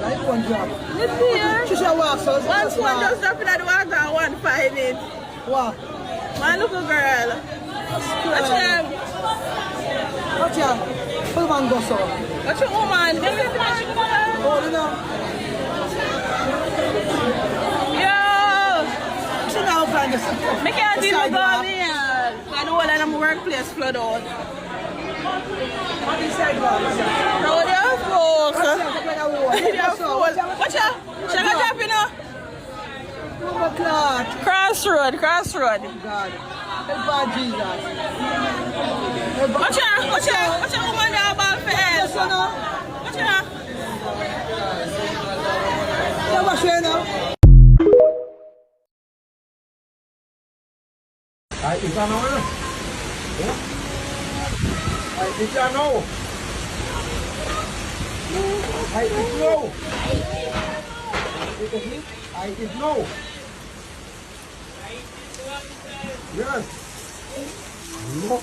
One drop. Let's see here. She shall walk, so One phone just dropping at the water and one find it. What? My little girl. Watch him. Watch him. Put him on go, so. Watch your woman. Give me the phone. Hold it now. Yo. She now find this. I can't even go in here. I know what I'm workplace flood out. On the sidewalk. No, they're folks. Watch out. Watch out. Shall I drop you now? Oh, God. Crossroad. God. Help our Jesus. Watch out, woman there about for help. Watch out. Watch out now. Is that now? Is that now? I did know. I did know. Yes. No.